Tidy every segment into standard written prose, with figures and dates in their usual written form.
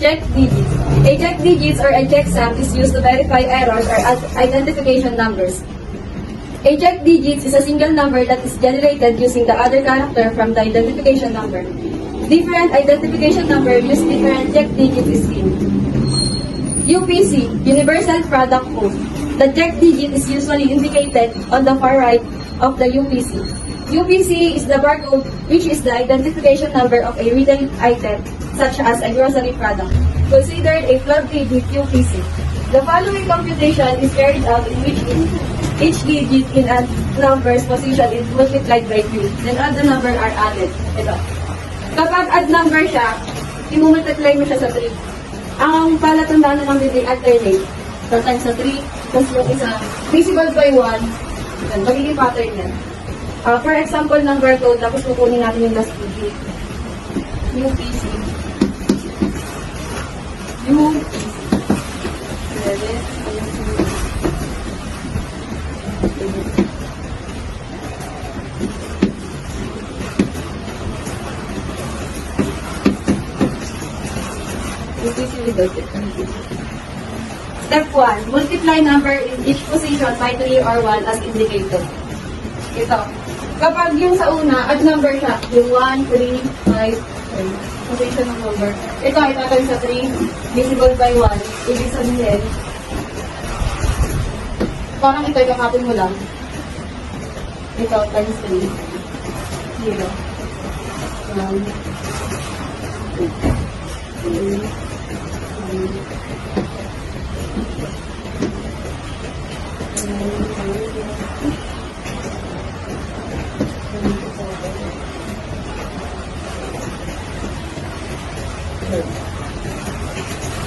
Check digits. A check digits or a checksum is used to verify errors or identification numbers. A check digits is a single number that is generated using the other character from the identification number. Different identification number use different check digits is seen. UPC, Universal Product Code. The check digit is usually indicated on the far right of the UPC. UPC is the barcode, which is the identification number of a retail item, such as a grocery product, considered a 12-digit UPC. The following computation is carried out in which each digit in a number's position is multiplied by 3, then all the number are added. Ito. Kapag add number siya, i-multiply mo siya sa 3. Ang palatandaan naman din ay alternate. So, times sa 3, tapos yung isa, divisible by 1, then magiging pattern yan. For example, number code, tapos kukunin natin yung last digit. UPC. UPC. Step 1. Multiply number in each position by 3 or 1 as indicated. Ito. Kapag yung sa una, add number siya. Yung 1, 3, 5, position ng number. Ito, itatawin sa 3, divisible by 1. Ibig sabihin, parang ito, ikakapin mo lang. Ito, times 3. 0. 1, 2, 3,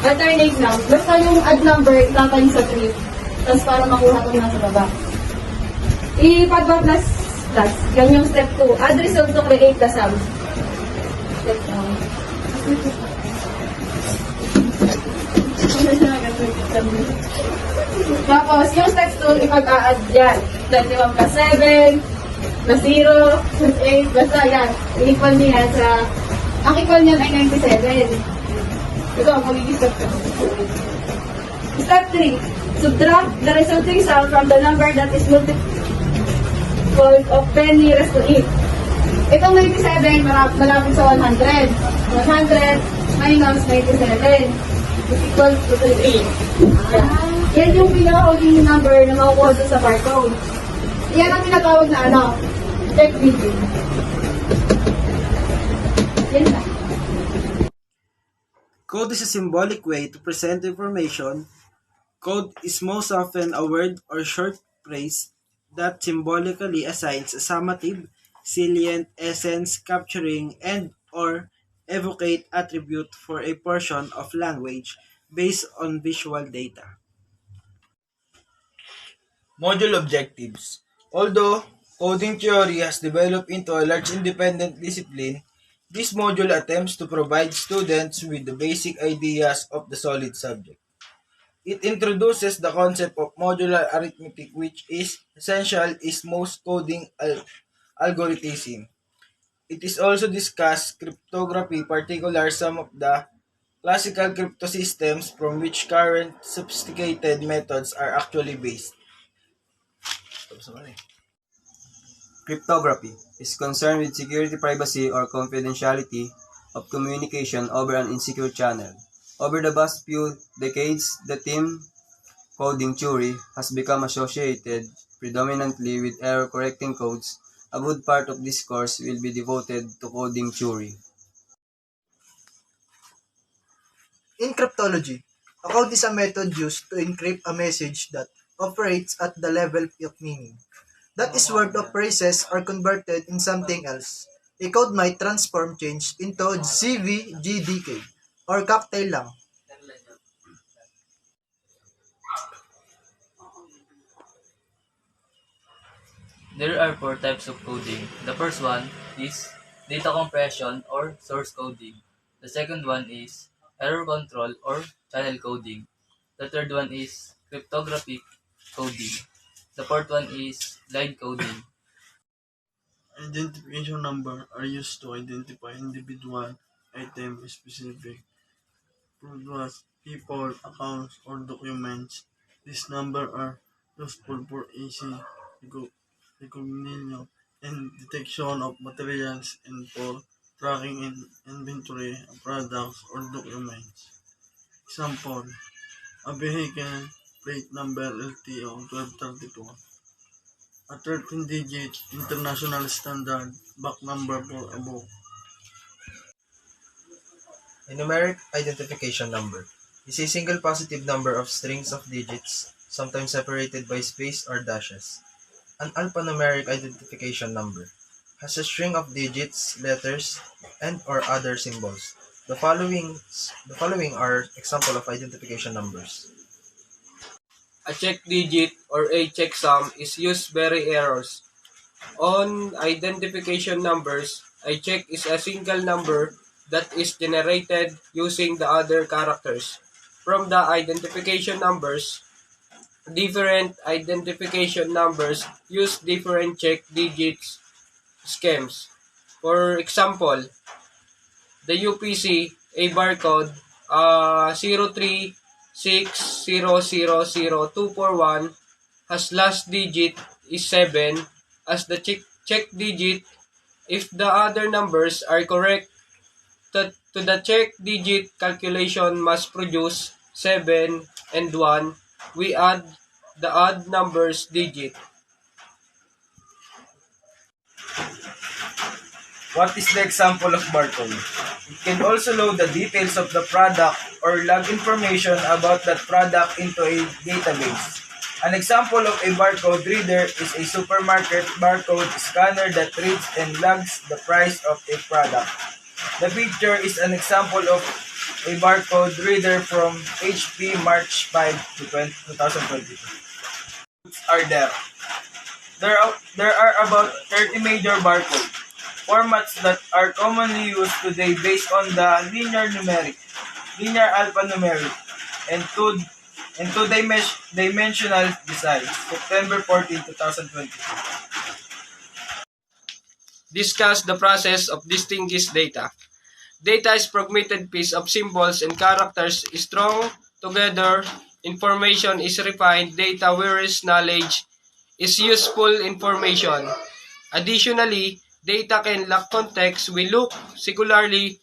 alternate lang. Basta yung add number, itatay sa 3. Tapos para makuha ito nasa baba. I-pagba plus. Yan yung step 2. Add result to create the sum. Step 1. Tapos, yung step 2, ipag-a-add yan. 21 plus 7, plus 0, plus 8, basta yan. I-equal niya sa... Ang equal niyan ay 97. Ito, magiging step 2. Step 3. Subtract the resulting sum from the number that is multiple of 10 nearest to it. Itong 97, malapit sa 100. 100 minus 97 is equal to 38. Yan yung pinaka-huling number na makukuha sa barcode. Yan ang tinatawag na check digit. Yan na. Code is a symbolic way to present information. Code is most often a word or short phrase that symbolically assigns a summative, salient essence capturing and/or evocate attribute for a portion of language based on visual data. Module objectives. Although coding theory has developed into a large independent discipline, this module attempts to provide students with the basic ideas of the solid subject. It introduces the concept of modular arithmetic, which is essential in most coding algorithms. It is also discussed cryptography, particularly some of the classical crypto systems from which current sophisticated methods are actually based. Cryptography is concerned with security, privacy, or confidentiality of communication over an insecure channel. Over the past few decades, the term coding theory has become associated predominantly with error-correcting codes. A good part of this course will be devoted to coding theory. In cryptology, a code is a method used to encrypt a message that operates at the level of meaning. That is, word of phrases are converted in something else. A code might transform change into CVGDK or cocktail lang. There are 4 types of coding. The first one is data compression or source coding. The second one is error control or channel coding. The third one is cryptographic coding. The fourth one is line coding. Identification number are used to identify individual item specific produce people, accounts, or documents. These numbers are useful for easy recognition and detection of materials and for tracking inventory of products or documents. Example, a vehicle plate number LTO 1232, a 13-digit international standard back number for a book. A numeric identification number is a single positive number of strings of digits, sometimes separated by space or dashes. An alphanumeric identification number has a string of digits, letters, and/or other symbols. The following are example of identification numbers. A check digit or a checksum is used very errors. On identification numbers, a check is a single number that is generated using the other characters. From the identification numbers, different identification numbers use different check digits schemes. For example, the UPC, a barcode, 0360000241 has last digit is 7 as the check digit. If the other numbers are correct, to the check digit calculation must produce 7 and 1. We add the odd numbers digit. What is the example of barcode? It can also load the details of the product or log information about that product into a database. An example of a barcode reader is a supermarket barcode scanner that reads and logs the price of a product. The picture is an example of a barcode reader from HP March 5 to 2022. Are there? There are about 30 major barcode formats that are commonly used today based on the linear alphanumeric, and two-dimensional design. September 14, 2022. Discuss the process of distinguish data. Data is fragmented piece of symbols and characters strung together. Information is refined data, whereas knowledge is useful information. Additionally, data can lack context. We look secularly,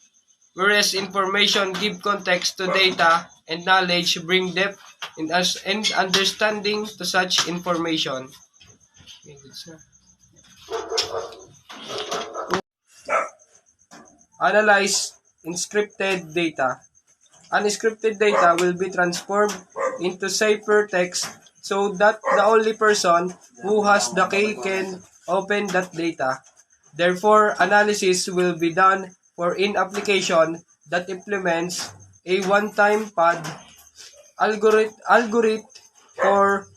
whereas information give context to data, and knowledge bring depth and understanding to such information. Okay, good, sir. Analyze encrypted data. Unscripted data will be transformed into ciphertext so that the only person who has the key can open that data. Therefore, analysis will be done for in application that implements a one-time pad algorithm for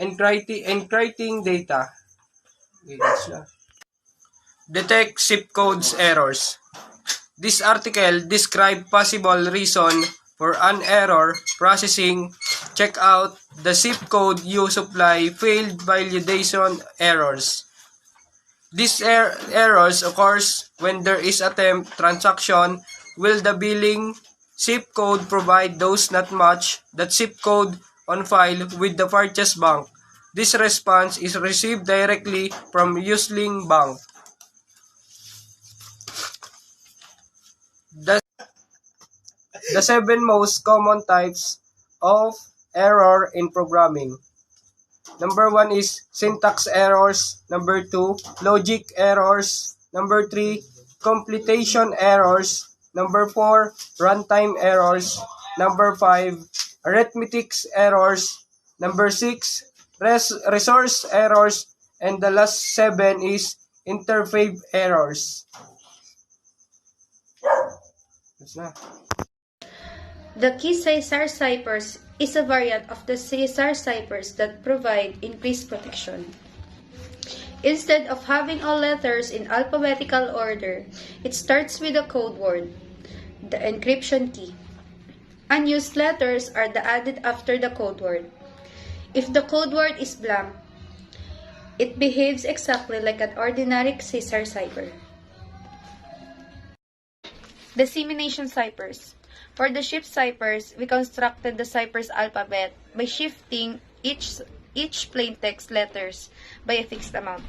encrypting data. Detect zip codes errors. This article describes possible reason for an error processing. Check out the zip code you supply. Failed validation errors. These errors occurs when there is attempt transaction. Will the billing zip code provide those not match that zip code on file with the purchase bank? This response is received directly from Usling Bank. The 7 most common types of error in programming. Number 1 is syntax errors. Number 2, logic errors. Number 3, completion errors. Number 4, runtime errors. Number 5, arithmetic errors. Number 6, resource errors. And the last 7 is interface errors. That's na. The key Caesar ciphers is a variant of the Caesar ciphers that provide increased protection. Instead of having all letters in alphabetical order, it starts with a code word, the encryption key. Unused letters are added after the code word. If the code word is blank, it behaves exactly like an ordinary Caesar cipher. Dissemination ciphers. For the shift ciphers, we constructed the cipher's alphabet by shifting each plaintext letters by a fixed amount.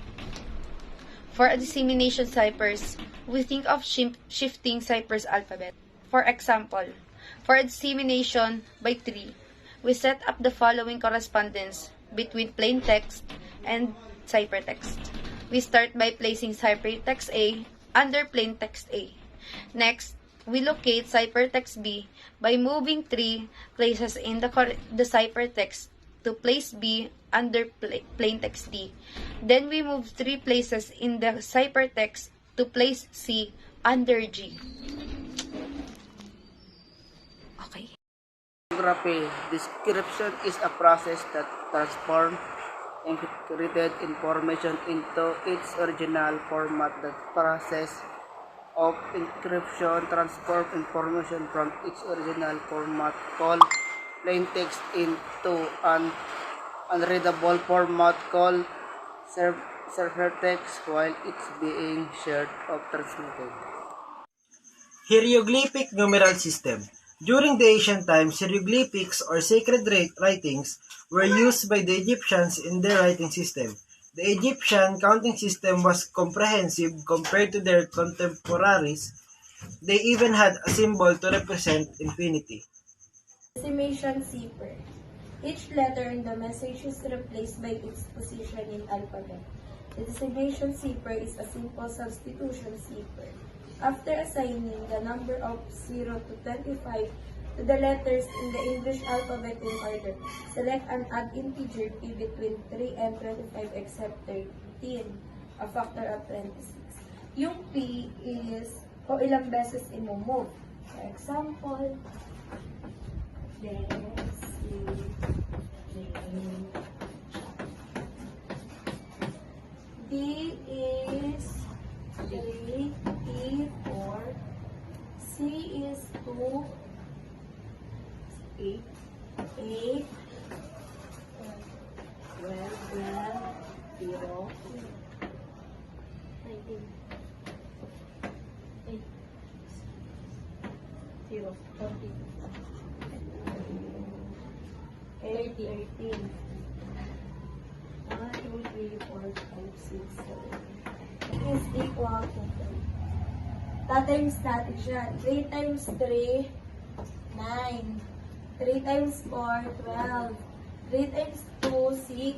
For a dissemination ciphers, we think of shifting cipher's alphabet. For example, for a dissemination by tree, we set up the following correspondence between plaintext and ciphertext. We start by placing ciphertext A under plaintext A. Next, we locate ciphertext B by moving 3 places in the ciphertext to place B under plaintext D. Then we move 3 places in the ciphertext to place C under G. Okay. Cryptography description is a process that transforms encrypted information into its original format. The process of encryption transforms information from its original format called plaintext into an unreadable format called ciphertext while it's being shared or transmitted. Hieroglyphic numeral system. During the ancient times, hieroglyphics or sacred writings were used by the Egyptians in their writing system. The Egyptian counting system was comprehensive compared to their contemporaries. They even had a symbol to represent infinity. Decimation cipher. Each letter in the message is replaced by its position in alphabet. The decimation cipher is a simple substitution cipher. After assigning the number of 0 to 25 to the letters in the English alphabet in order, select an odd integer p between 3 and 25 except 13, a factor of 26. Yung p is kung ilang beses i-move. For example, let's see. D is 3, E 4, C is 2, 8, 8, 12, 0, 19, 8, 0, 20, 8, 13, 1, 2, 3, 4, 5, 6, 7, is equal to 3. Tatimes natin siya. 3 times 3, 9. 3 times 4, 12. 3 times 2, 6.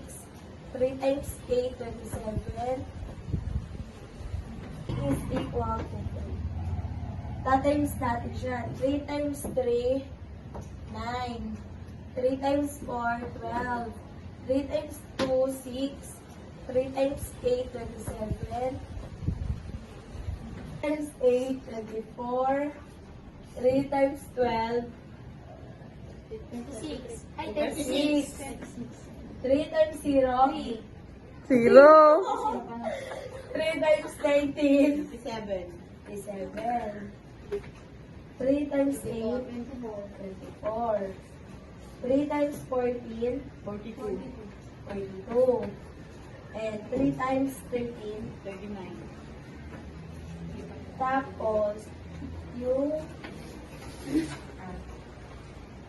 3 times 8, 27. Is equal to 3. Tatimes natin siya. 3 times 3, 9. 3 times 4, 12. 3 times 2, 6. 3 times 8, 27. Times 8, 24. 3 times 12, 26. 26. 3 times 0, 0. 3 times 19, 57. 3 times 8, 24. 3 times 14, 42. And 3 times 13, 39. Tapos, yung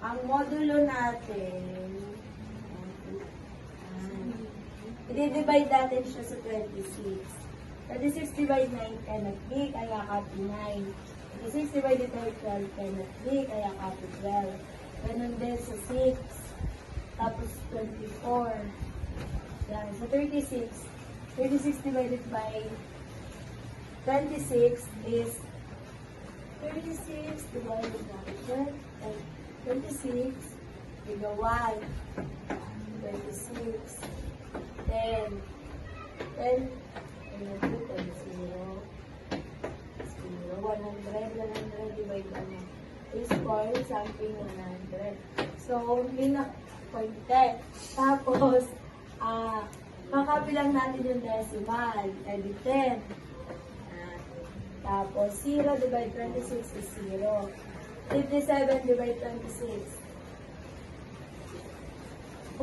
ang modulo natin, i-divide natin siya sa 26. 26 divided 9 cannot be, kaya copy 9. 26 divided by 12 cannot be, kaya copy 12. Ganun din sa 6. Tapos 24. Yan. So 36. 36 divided by 26 is 36 divided by 26 with the 1. 26. 10. 10. And then 2 times 0. 100 divided by 1. Is point something 100. So, hindi na pointed. Tapos, makabilang natin yung decimal. Edi 10. Tapos, 0 divided 26 is 0. 57 divided 26.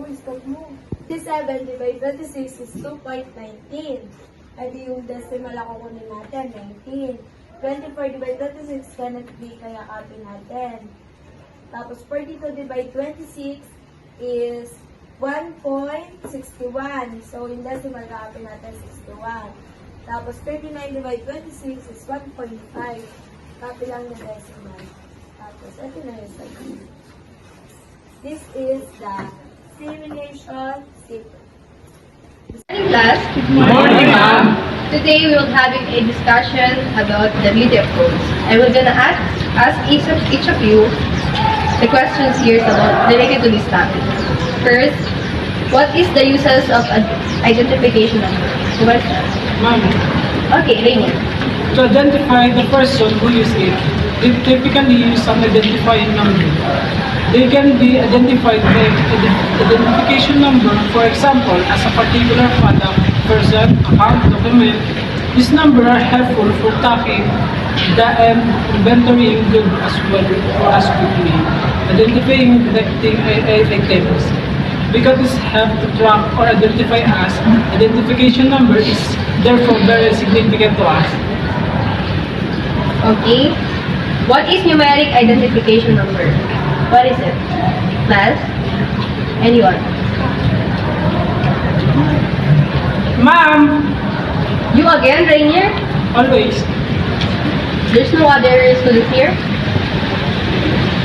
Uy, stop mo. 57 divided 26 is 2.19. Edi yung decimal ako kunin natin, 19. 24 divided 26 cannot be, kaya copy natin. Tapos 42 divided 26 is 1.61. So, yung decimal copy natin 61. Tapos 39 divided 26 is 1.5. Copy lang yung decimal. Tapos, ito na yung sagot. This is the simulation secret. Morning class. Good morning, ma'am. Today we will having a discussion about the beauty of codes. And we're gonna ask each of you the questions here about related to this topic. First, what is the uses of an identification number? Who wants that? Ma'am, Okay, Rainier. to identify the person who uses it, they typically use an identifying number. They can be identified by identification number, for example, as a particular product, person, account, document. These numbers are helpful for tracking the inventorying good as well or as quickly, identifying and detecting items. Because this help to track or identify us, identification number is therefore very significant to us. Okay. What is numeric identification number? What is it? Class? Anyone? Ma'am, You again, Rainier? always. There's no other students here?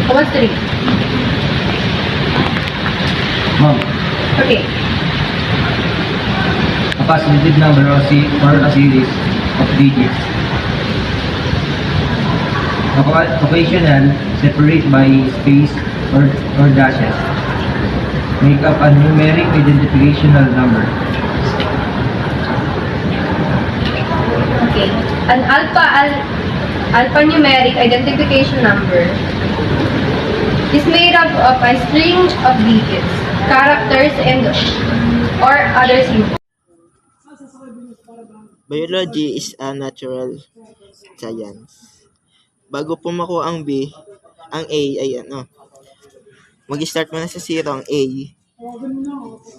Who wants to read? Ma'am, Okay. a positive number or a series of digits. Occasional, separate by space or dashes. Make up a numeric identificational number. Okay. An alphanumeric identification number is made up of a string of digits, characters, and or other symbols. Biology is a natural science. Bago po makuha ang B, ang A ay mag-start muna sa 0 ang A.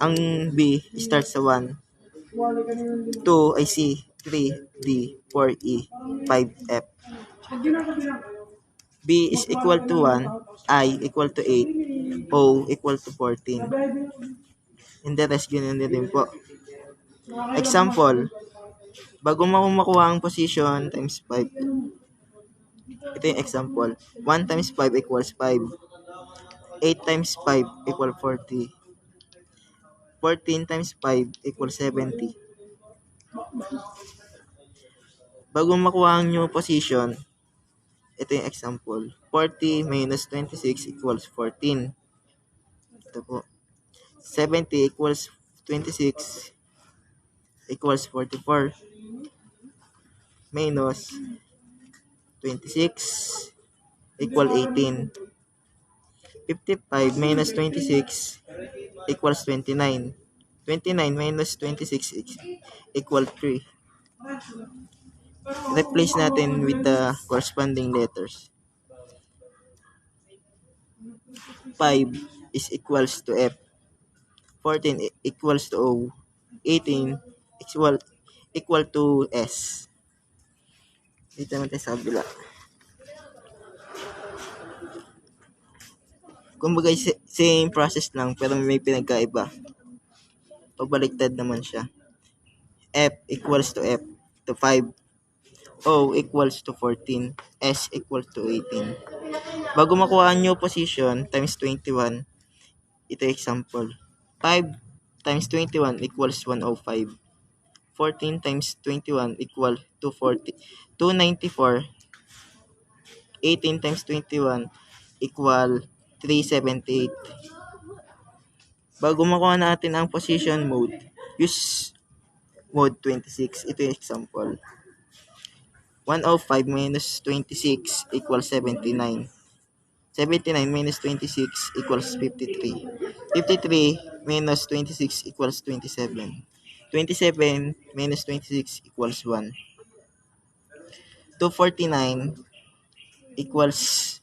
Ang B, start sa 1. 2 ay C, 3 D, 4 E, 5 F. B is equal to 1, I equal to 8, O equal to 14. And the rest, ganun din po. Example, bago mo makuha ang position times 5. Ito yung example. 1 times 5 equals 5. 8 times 5 equal 40. 14 times 5 equals 70. Bago makuha ang new position, ito yung example. 40 minus 26 equals 14. Ito po. 70 equals 26 equals 44. Minus 26 equal 18. 55 minus 26 equals 29. 29 minus 26 equal 3. Replace natin with the corresponding letters. 5 is equals to F. 14 equals to O. 18 equal to S. Dito naman tayo sa kabila. Kumbaga same process lang pero may pinagkaiba. Pabaliktad naman siya. F equals to F to 5. O equals to 14. S equals to 18. Bago makuha ang new position times 21, ito example. 5 times 21 equals 105. 14 times 21 equal 240. 294. 18 times 21 equal 378. Bago makuha natin ang position mode, use mode 26. Ito yung example. 105 minus 26 equals 79. 79 minus 26 equals 53. 53 minus 26 equals 27. 27 minus 26 equals 1. 249 equals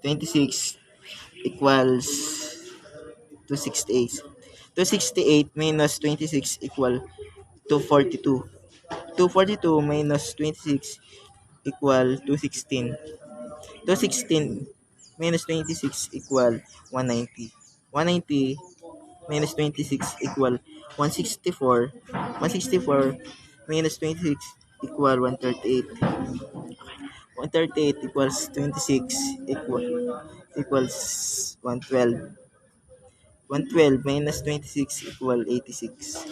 26 equals 268. 268 minus 26 equal 242. 242 minus 26 equal 216. 216 minus 26 equal 190. 190 minus 26 equal 164. 164 minus 26 equal 138. 138 equals 26 equals 112. 112 minus 26 equal 86.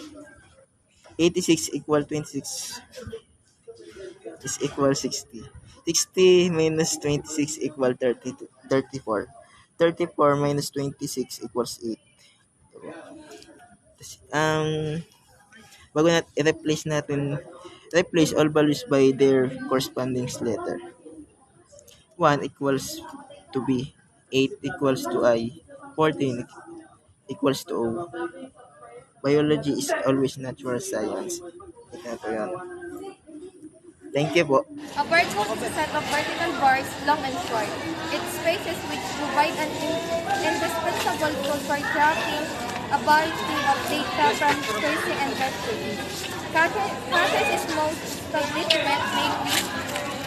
86 equal 26 is equal 60. 60 minus 26 equal 34. 34 minus 26 equals 8. Um, bago natin replace all values by their corresponding letter. 1 equals to B. 8 equals to I. 14 equals to O. Biology is always natural science. Ito na yun. Thank you po. A barcode is a set of vertical bars, long and short. Its spaces which provide an indispensable tool for tracking a variety of data from tracing and vectoring. Caches is most establishment mainly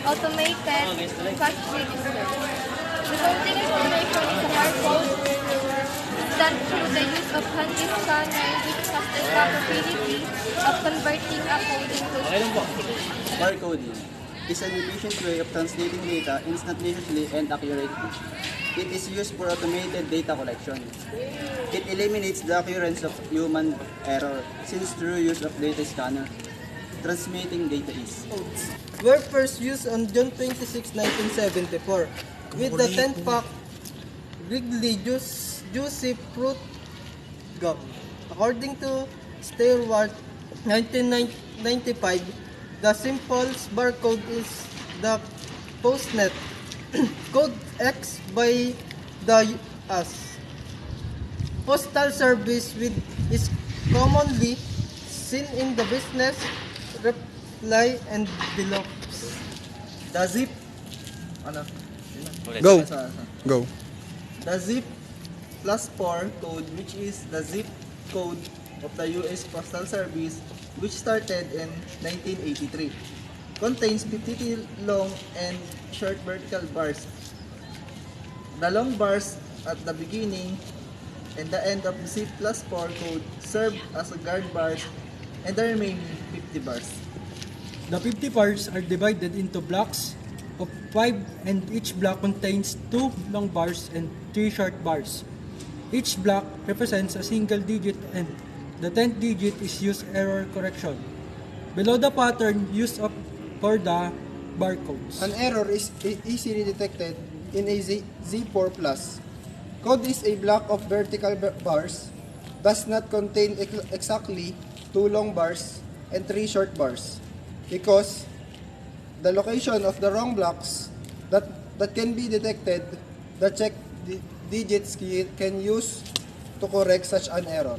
automated cache register. The counting information is a barcode done through the use of handy scanner which has the capability of converting a code into statistics. Barcoding is an efficient way of translating data instantaneously and accurately. It is used for automated data collection. It eliminates the occurrence of human error since through use of data scanner, transmitting data is. Were first used on June 26, 1974 with the 10-pack Wrigley Juicy Fruit Gum. According to Stewart, 1995, the simple barcode is the postnet code X by the US Postal Service is commonly seen in the business reply envelopes. The zip Go. Go. The zip plus 4 code, which is the zip code of the US Postal Service, which started in 1983, contains 52 long and short vertical bars. The long bars at the beginning and the end of the zip plus 4 code serve as a guard bars, and the remaining 50 bars. The 50 bars are divided into blocks of 5, and each block contains 2 long bars and 3 short bars. Each block represents a single digit, and the 10th digit is used error correction. Below the pattern used for the barcodes. An error is easily detected in a Z4 plus. Code is a block of vertical bars, does not contain exactly 2 long bars and 3 short bars, because the location of the wrong blocks that can be detected, the check digits can use to correct such an error.